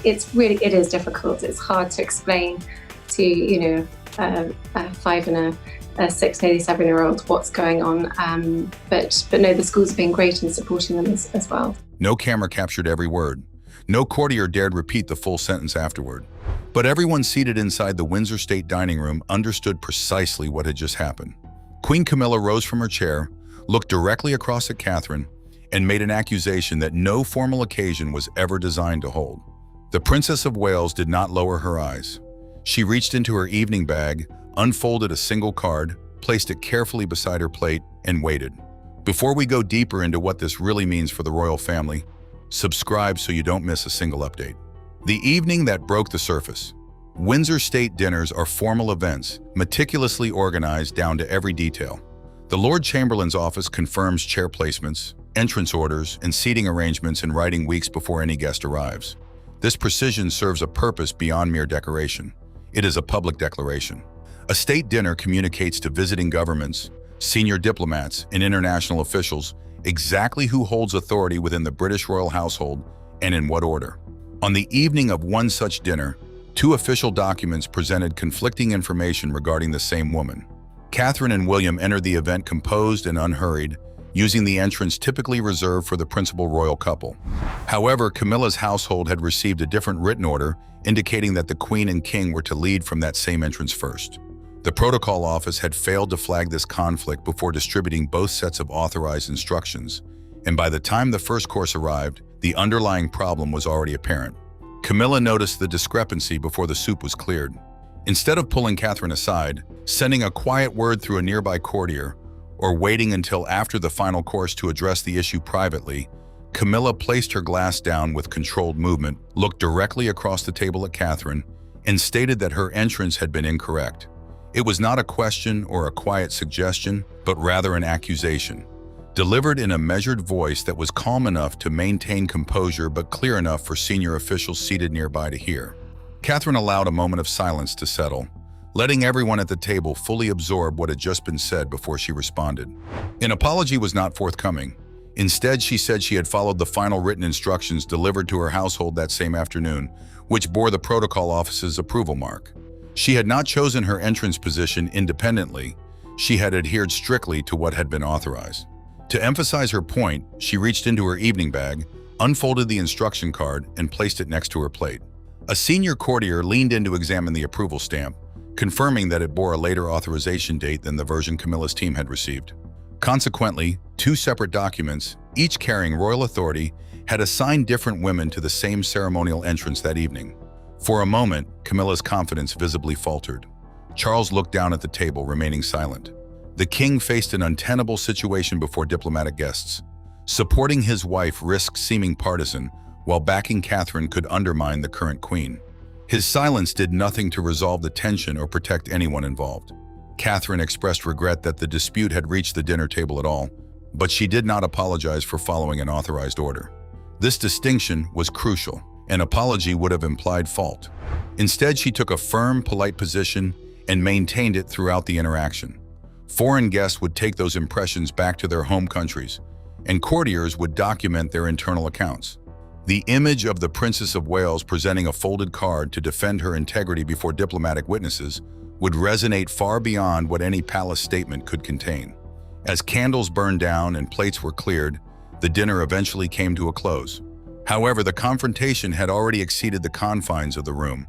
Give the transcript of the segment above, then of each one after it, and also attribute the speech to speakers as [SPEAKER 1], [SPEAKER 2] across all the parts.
[SPEAKER 1] it is difficult. It's hard to explain to, a 5 and a 6, nearly 7-year-old what's going on. But no, the schools have been great in supporting them as well.
[SPEAKER 2] No camera captured every word. No courtier dared repeat the full sentence afterward. But everyone seated inside the Windsor State dining room understood precisely what had just happened. Queen Camilla rose from her chair, looked directly across at Catherine, and made an accusation that no formal occasion was ever designed to hold. The Princess of Wales did not lower her eyes. She reached into her evening bag, unfolded a single card, placed it carefully beside her plate, and waited. Before we go deeper into what this really means for the royal family, subscribe so you don't miss a single update. The evening that broke the surface. Windsor State dinners are formal events, meticulously organized down to every detail. The Lord Chamberlain's office confirms chair placements, entrance orders, and seating arrangements in writing weeks before any guest arrives. This precision serves a purpose beyond mere decoration. It is a public declaration. A state dinner communicates to visiting governments, senior diplomats, and international officials exactly who holds authority within the British royal household and in what order. On the evening of one such dinner, 2 official documents presented conflicting information regarding the same woman. Catherine and William entered the event composed and unhurried, using the entrance typically reserved for the principal royal couple. However, Camilla's household had received a different written order indicating that the Queen and King were to lead from that same entrance first. The protocol office had failed to flag this conflict before distributing both sets of authorized instructions, and by the time the first course arrived, the underlying problem was already apparent. Camilla noticed the discrepancy before the soup was cleared. Instead of pulling Catherine aside, sending a quiet word through a nearby courtier, or waiting until after the final course to address the issue privately, Camilla placed her glass down with controlled movement, looked directly across the table at Catherine, and stated that her entrance had been incorrect. It was not a question or a quiet suggestion, but rather an accusation, delivered in a measured voice that was calm enough to maintain composure but clear enough for senior officials seated nearby to hear. Catherine allowed a moment of silence to settle, letting everyone at the table fully absorb what had just been said before she responded. An apology was not forthcoming. Instead, she said she had followed the final written instructions delivered to her household that same afternoon, which bore the protocol office's approval mark. She had not chosen her entrance position independently. She had adhered strictly to what had been authorized. To emphasize her point, she reached into her evening bag, unfolded the instruction card, and placed it next to her plate. A senior courtier leaned in to examine the approval stamp, confirming that it bore a later authorization date than the version Camilla's team had received. Consequently, 2 separate documents, each carrying royal authority, had assigned different women to the same ceremonial entrance that evening. For a moment, Camilla's confidence visibly faltered. Charles looked down at the table, remaining silent. The king faced an untenable situation before diplomatic guests. Supporting his wife risked seeming partisan, while backing Catherine could undermine the current queen. His silence did nothing to resolve the tension or protect anyone involved. Catherine expressed regret that the dispute had reached the dinner table at all, but she did not apologize for following an authorized order. This distinction was crucial. An apology would have implied fault. Instead, she took a firm, polite position and maintained it throughout the interaction. Foreign guests would take those impressions back to their home countries, and courtiers would document their internal accounts. The image of the Princess of Wales presenting a folded card to defend her integrity before diplomatic witnesses would resonate far beyond what any palace statement could contain. As candles burned down and plates were cleared, the dinner eventually came to a close. However, the confrontation had already exceeded the confines of the room,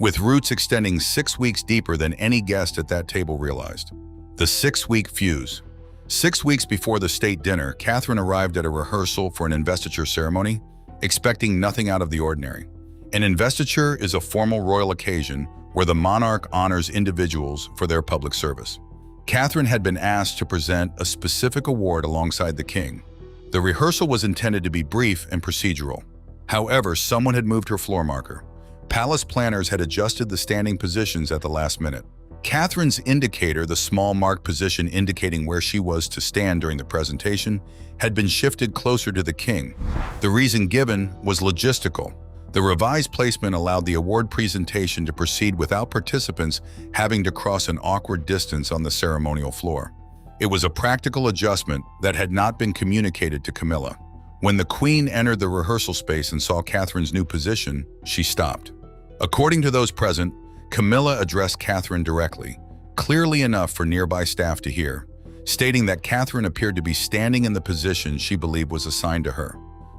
[SPEAKER 2] with roots extending 6 weeks deeper than any guest at that table realized. The 6-week fuse. 6 weeks before the state dinner, Catherine arrived at a rehearsal for an investiture ceremony, expecting nothing out of the ordinary. An investiture is a formal royal occasion where the monarch honors individuals for their public service. Catherine had been asked to present a specific award alongside the king. The rehearsal was intended to be brief and procedural. However, someone had moved her floor marker. Palace planners had adjusted the standing positions at the last minute. Catherine's indicator, the small marked position indicating where she was to stand during the presentation, had been shifted closer to the king. The reason given was logistical. The revised placement allowed the award presentation to proceed without participants having to cross an awkward distance on the ceremonial floor. It was a practical adjustment that had not been communicated to Camilla. When the Queen entered the rehearsal space and saw Catherine's new position, she stopped. According to those present, Camilla addressed Catherine directly, clearly enough for nearby staff to hear, stating that Catherine appeared to be standing in the position she believed was assigned to her.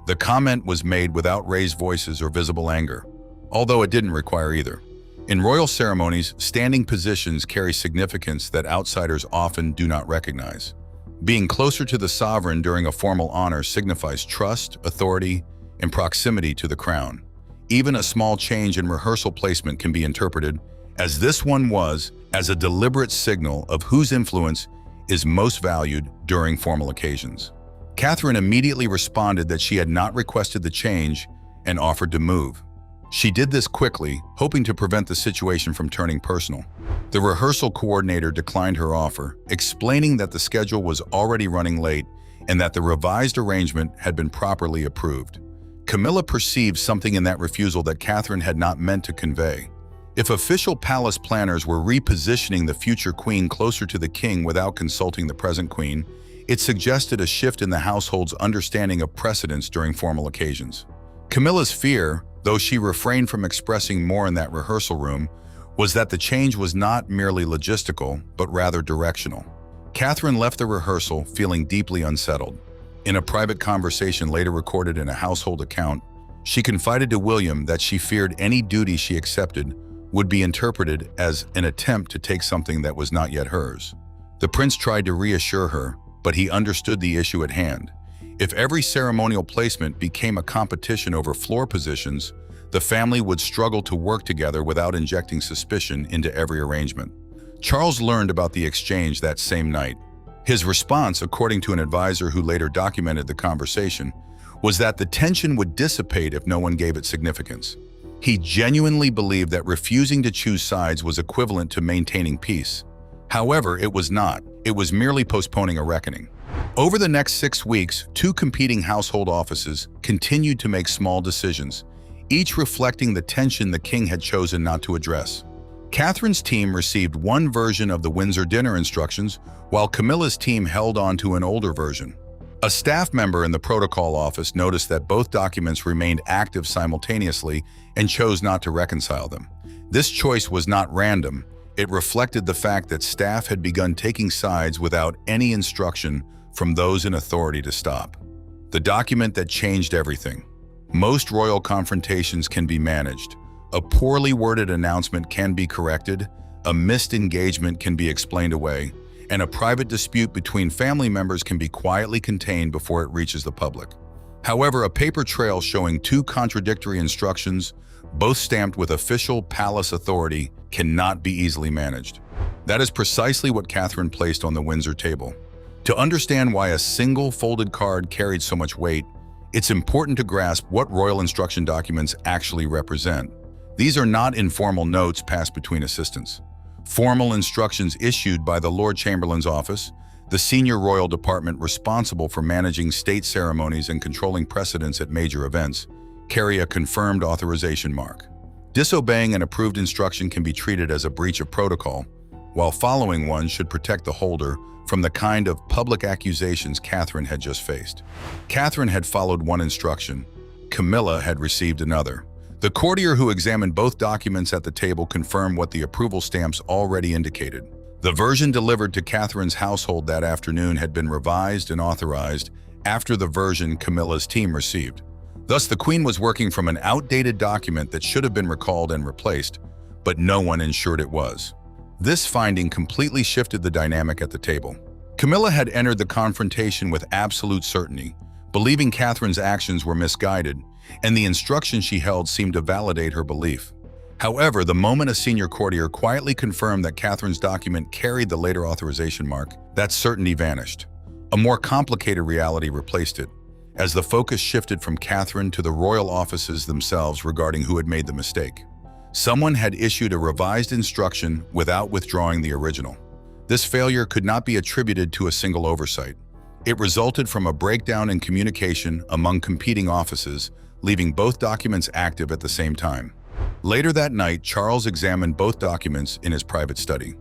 [SPEAKER 2] The comment was made without raised voices or visible anger, although it didn't require either. In royal ceremonies, standing positions carry significance that outsiders often do not recognize. Being closer to the sovereign during a formal honor signifies trust, authority, and proximity to the crown. Even a small change in rehearsal placement can be interpreted, as this one was, as a deliberate signal of whose influence is most valued during formal occasions. Catherine immediately responded that she had not requested the change and offered to move. She did this quickly, hoping to prevent the situation from turning personal. The rehearsal coordinator declined her offer, explaining that the schedule was already running late and that the revised arrangement had been properly approved. Camilla perceived something in that refusal that Catherine had not meant to convey. If official palace planners were repositioning the future queen closer to the king without consulting the present queen, it suggested a shift in the household's understanding of precedence during formal occasions. Camilla's fear, though she refrained from expressing more in that rehearsal room, was that the change was not merely logistical, but rather directional. Catherine left the rehearsal feeling deeply unsettled. In a private conversation later recorded in a household account, she confided to William that she feared any duty she accepted would be interpreted as an attempt to take something that was not yet hers. The prince tried to reassure her, but he understood the issue at hand. If every ceremonial placement became a competition over floor positions, the family would struggle to work together without injecting suspicion into every arrangement. Charles learned about the exchange that same night. His response, according to an advisor who later documented the conversation, was that the tension would dissipate if no one gave it significance. He genuinely believed that refusing to choose sides was equivalent to maintaining peace. However, it was not. It was merely postponing a reckoning. Over the next 6 weeks, two competing household offices continued to make small decisions, each reflecting the tension the king had chosen not to address. Catherine's team received one version of the Windsor dinner instructions, while Camilla's team held on to an older version. A staff member in the protocol office noticed that both documents remained active simultaneously and chose not to reconcile them. This choice was not random. It reflected the fact that staff had begun taking sides without any instruction from those in authority to stop. The document that changed everything. Most royal confrontations can be managed. A poorly worded announcement can be corrected, a missed engagement can be explained away, and a private dispute between family members can be quietly contained before it reaches the public. However, a paper trail showing two contradictory instructions, both stamped with official palace authority, cannot be easily managed. That is precisely what Catherine placed on the Windsor table. To understand why a single folded card carried so much weight, it's important to grasp what royal instruction documents actually represent. These are not informal notes passed between assistants. Formal instructions issued by the Lord Chamberlain's office, the senior royal department responsible for managing state ceremonies and controlling precedence at major events, carry a confirmed authorization mark. Disobeying an approved instruction can be treated as a breach of protocol, while following one should protect the holder from the kind of public accusations Catherine had just faced. Catherine had followed one instruction. Camilla had received another. The courtier who examined both documents at the table confirmed what the approval stamps already indicated. The version delivered to Catherine's household that afternoon had been revised and authorized after the version Camilla's team received. Thus, the Queen was working from an outdated document that should have been recalled and replaced, but no one ensured it was. This finding completely shifted the dynamic at the table. Camilla had entered the confrontation with absolute certainty, believing Catherine's actions were misguided, and the instructions she held seemed to validate her belief. However, the moment a senior courtier quietly confirmed that Catherine's document carried the later authorization mark, that certainty vanished. A more complicated reality replaced it, as the focus shifted from Catherine to the royal offices themselves regarding who had made the mistake. Someone had issued a revised instruction without withdrawing the original. This failure could not be attributed to a single oversight. It resulted from a breakdown in communication among competing offices, leaving both documents active at the same time. Later that night, Charles examined both documents in his private study.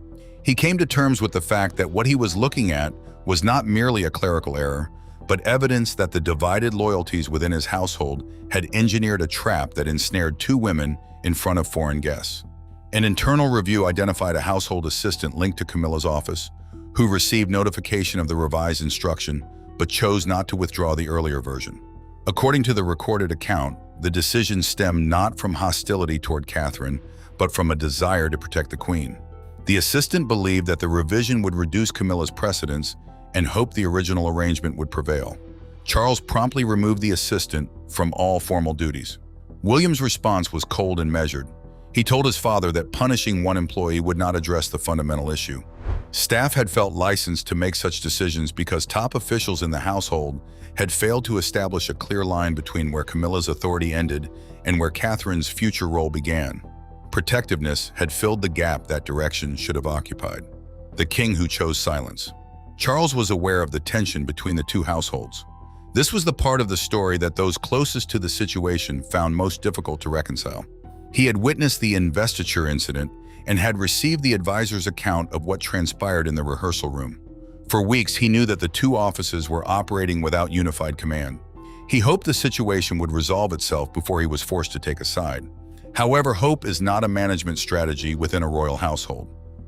[SPEAKER 2] He came to terms with the fact that what he was looking at was not merely a clerical error, but evidence that the divided loyalties within his household had engineered a trap that ensnared two women in front of foreign guests. An internal review identified a household assistant linked to Camilla's office, who received notification of the revised instruction but chose not to withdraw the earlier version. According to the recorded account, the decision stemmed not from hostility toward Catherine, but from a desire to protect the Queen. The assistant believed that the revision would reduce Camilla's precedence and hoped the original arrangement would prevail. Charles promptly removed the assistant from all formal duties. William's response was cold and measured. He told his father that punishing one employee would not address the fundamental issue. Staff had felt licensed to make such decisions because top officials in the household had failed to establish a clear line between where Camilla's authority ended and where Catherine's future role began. Protectiveness had filled the gap that direction should have occupied. The king who chose silence. Charles was aware of the tension between the two households. This was the part of the story that those closest to the situation found most difficult to reconcile. He had witnessed the investiture incident and had received the advisor's account of what transpired in the rehearsal room. For weeks, he knew that the two offices were operating without unified command. He hoped the situation would resolve itself before he was forced to take a side. However, hope is not a management strategy within a royal household.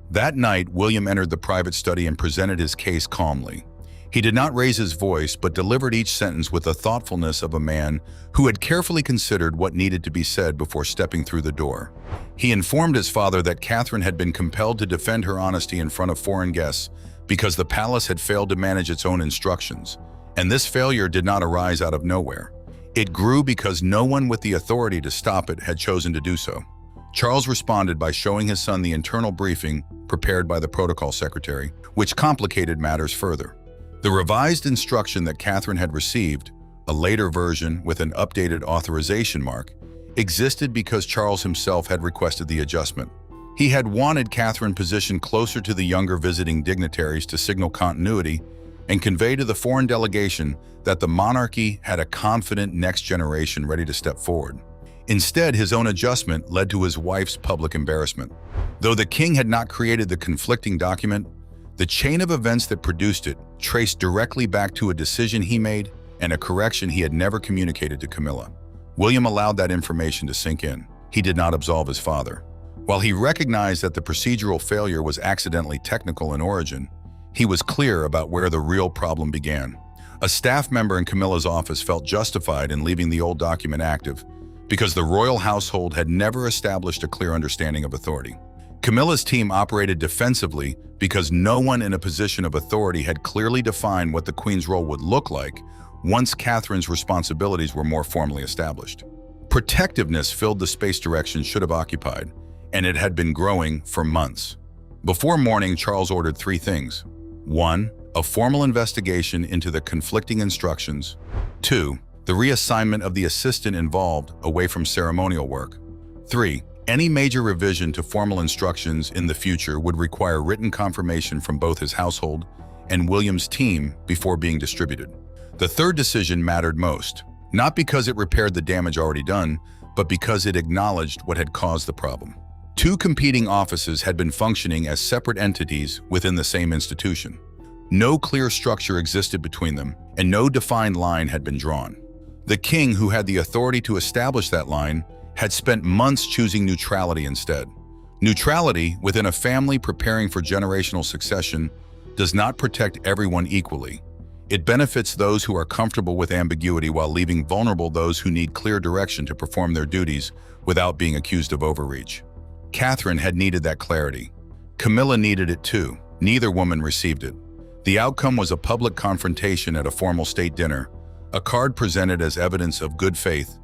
[SPEAKER 2] That night, William entered the private study and presented his case calmly. He did not raise his voice, but delivered each sentence with the thoughtfulness of a man who had carefully considered what needed to be said before stepping through the door. He informed his father that Catherine had been compelled to defend her honesty in front of foreign guests because the palace had failed to manage its own instructions, and this failure did not arise out of nowhere. It grew because no one with the authority to stop it had chosen to do so. Charles responded by showing his son the internal briefing prepared by the protocol secretary, which complicated matters further. The revised instruction that Catherine had received, a later version with an updated authorization mark, existed because Charles himself had requested the adjustment. He had wanted Catherine positioned closer to the younger visiting dignitaries to signal continuity and convey to the foreign delegation that the monarchy had a confident next generation ready to step forward. Instead, his own adjustment led to his wife's public embarrassment. Though the king had not created the conflicting document, the chain of events that produced it traced directly back to a decision he made and a correction he had never communicated to Camilla. William allowed that information to sink in. He did not absolve his father. While he recognized that the procedural failure was accidentally technical in origin, he was clear about where the real problem began. A staff member in Camilla's office felt justified in leaving the old document active because the royal household had never established a clear understanding of authority. Camilla's team operated defensively because no one in a position of authority had clearly defined what the Queen's role would look like once Catherine's responsibilities were more formally established. Protectiveness filled the space direction should have occupied, and it had been growing for months. Before morning, Charles ordered 3 things. 1. A formal investigation into the conflicting instructions. 2. The reassignment of the assistant involved away from ceremonial work. 3. Any major revision to formal instructions in the future would require written confirmation from both his household and William's team before being distributed. The third decision mattered most, not because it repaired the damage already done, but because it acknowledged what had caused the problem. 2 competing offices had been functioning as separate entities within the same institution. No clear structure existed between them, and no defined line had been drawn. The king, who had the authority to establish that line, had spent months choosing neutrality instead. Neutrality within a family preparing for generational succession does not protect everyone equally. It benefits those who are comfortable with ambiguity while leaving vulnerable those who need clear direction to perform their duties without being accused of overreach. Catherine had needed that clarity. Camilla needed it too. Neither woman received it. The outcome was a public confrontation at a formal state dinner, a card presented as evidence of good faith,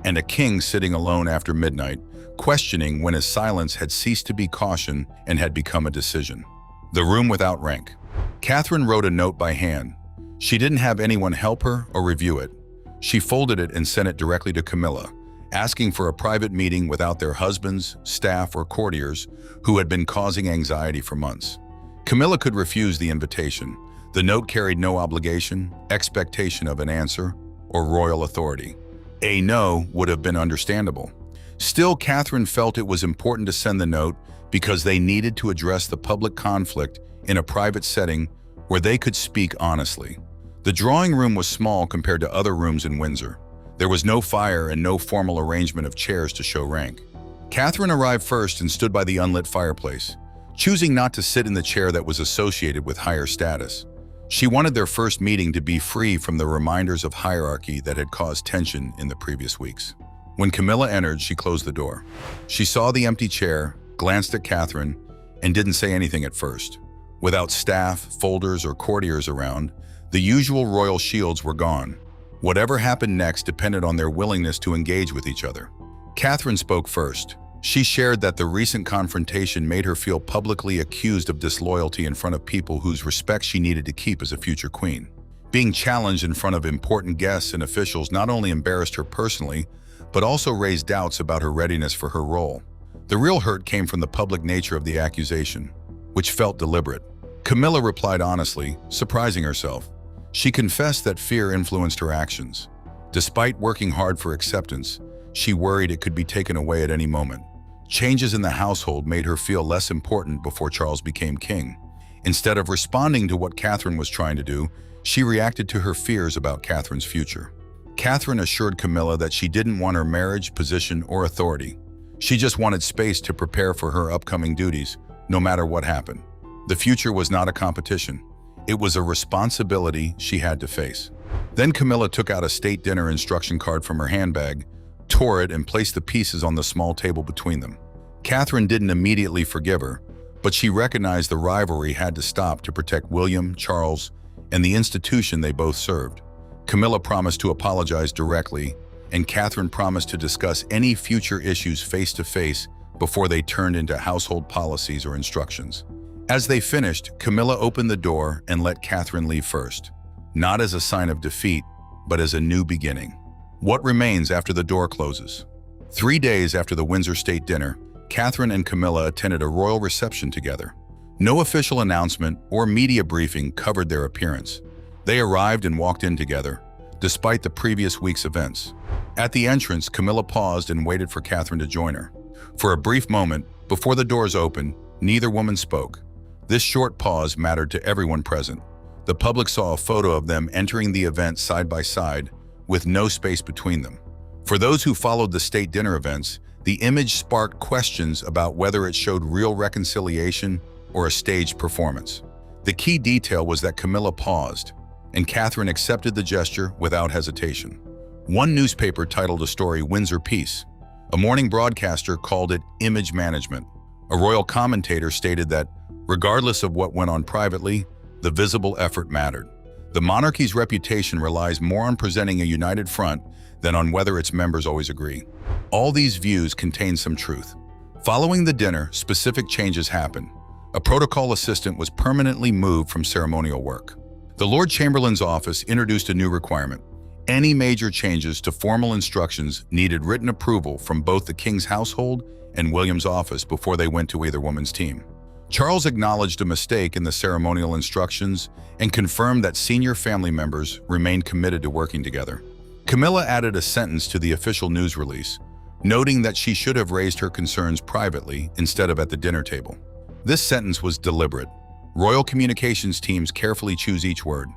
[SPEAKER 2] and a king sitting alone after midnight, questioning when his silence had ceased to be caution and had become a decision. The room without rank. Catherine wrote a note by hand. She didn't have anyone help her or review it. She folded it and sent it directly to Camilla, asking for a private meeting without their husbands, staff, or courtiers who had been causing anxiety for months. Camilla could refuse the invitation. The note carried no obligation, expectation of an answer, or royal authority. A no would have been understandable. Still, Catherine felt it was important to send the note because they needed to address the public conflict in a private setting where they could speak honestly. The drawing room was small compared to other rooms in Windsor. There was no fire and no formal arrangement of chairs to show rank. Catherine arrived first and stood by the unlit fireplace, choosing not to sit in the chair that was associated with higher status. She wanted their first meeting to be free from the reminders of hierarchy that had caused tension in the previous weeks. When Camilla entered, she closed the door. She saw the empty chair, glanced at Catherine, and didn't say anything at first. Without staff, folders, or courtiers around, the usual royal shields were gone. Whatever happened next depended on their willingness to engage with each other. Catherine spoke first. She shared that the recent confrontation made her feel publicly accused of disloyalty in front of people whose respect she needed to keep as a future queen. Being challenged in front of important guests and officials not only embarrassed her personally, but also raised doubts about her readiness for her role. The real hurt came from the public nature of the accusation, which felt deliberate. Camilla replied honestly, surprising herself. She confessed that fear influenced her actions. Despite working hard for acceptance, she worried it could be taken away at any moment. Changes in the household made her feel less important before Charles became king. Instead of responding to what Catherine was trying to do, she reacted to her fears about Catherine's future. Catherine assured Camilla that she didn't want her marriage, position, or authority. She just wanted space to prepare for her upcoming duties, no matter what happened. The future was not a competition. It was a responsibility she had to face. Then Camilla took out a state dinner instruction card from her handbag, tore it, and placed the pieces on the small table between them. Catherine didn't immediately forgive her, but she recognized the rivalry had to stop to protect William, Charles, and the institution they both served. Camilla promised to apologize directly, and Catherine promised to discuss any future issues face-to-face before they turned into household policies or instructions. As they finished, Camilla opened the door and let Catherine leave first, not as a sign of defeat, but as a new beginning. What remains after the door closes? 3 days after the Windsor State dinner, Catherine and Camilla attended a royal reception together. No official announcement or media briefing covered their appearance. They arrived and walked in together, despite the previous week's events. At the entrance, Camilla paused and waited for Catherine to join her. For a brief moment, before the doors opened, neither woman spoke. This short pause mattered to everyone present. The public saw a photo of them entering the event side by side, with no space between them. For those who followed the state dinner events, the image sparked questions about whether it showed real reconciliation or a staged performance. The key detail was that Camilla paused, and Catherine accepted the gesture without hesitation. One newspaper titled a story "Windsor Peace." A morning broadcaster called it "image management." A royal commentator stated that, regardless of what went on privately, the visible effort mattered. The monarchy's reputation relies more on presenting a united front than on whether its members always agree. All these views contain some truth. Following the dinner, specific changes happened. A protocol assistant was permanently moved from ceremonial work. The Lord Chamberlain's office introduced a new requirement. Any major changes to formal instructions needed written approval from both the king's household and William's office before they went to either woman's team. Charles acknowledged a mistake in the ceremonial instructions and confirmed that senior family members remained committed to working together. Camilla added a sentence to the official news release, noting that she should have raised her concerns privately instead of at the dinner table. This sentence was deliberate. Royal communications teams carefully choose each word.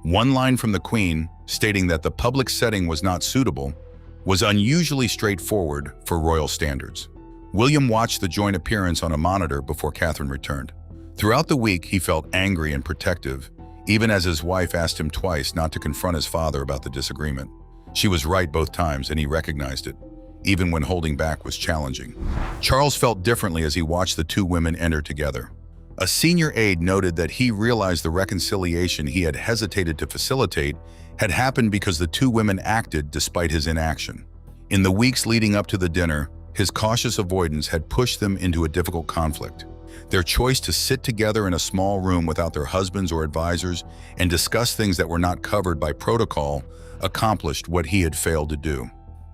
[SPEAKER 2] One line from the Queen, stating that the public setting was not suitable, was unusually straightforward for royal standards. William watched the joint appearance on a monitor before Catherine returned. Throughout the week, he felt angry and protective, even as his wife asked him twice not to confront his father about the disagreement. She was right both times, and he recognized it, even when holding back was challenging. Charles felt differently as he watched the two women enter together. A senior aide noted that he realized the reconciliation he had hesitated to facilitate had happened because the two women acted despite his inaction. In the weeks leading up to the dinner, his cautious avoidance had pushed them into a difficult conflict. Their choice to sit together in a small room without their husbands or advisors and discuss things that were not covered by protocol accomplished what he had failed to do.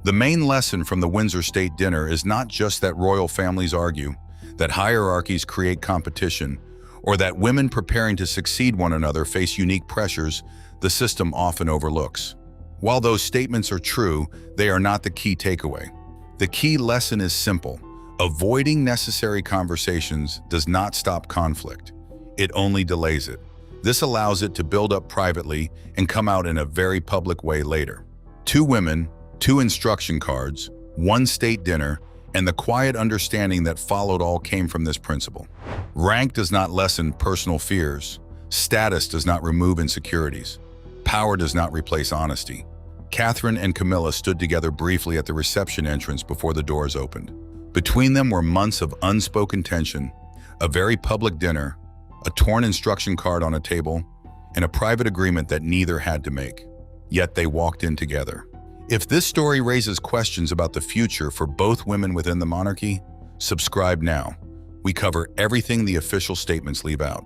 [SPEAKER 2] The main lesson from the Windsor State dinner is not just that royal families argue, that hierarchies create competition, or that women preparing to succeed one another face unique pressures the system often overlooks. While those statements are true, they are not the key takeaway. The key lesson is simple. Avoiding necessary conversations does not stop conflict. It only delays it. This allows it to build up privately and come out in a very public way later. 2 women, 2 instruction cards, 1 state dinner, and the quiet understanding that followed all came from this principle. Rank does not lessen personal fears. Status does not remove insecurities. Power does not replace honesty. Catherine and Camilla stood together briefly at the reception entrance before the doors opened. Between them were months of unspoken tension, a very public dinner, a torn instruction card on a table, and a private agreement that neither had to make. Yet they walked in together. If this story raises questions about the future for both women within the monarchy, subscribe now. We cover everything the official statements leave out.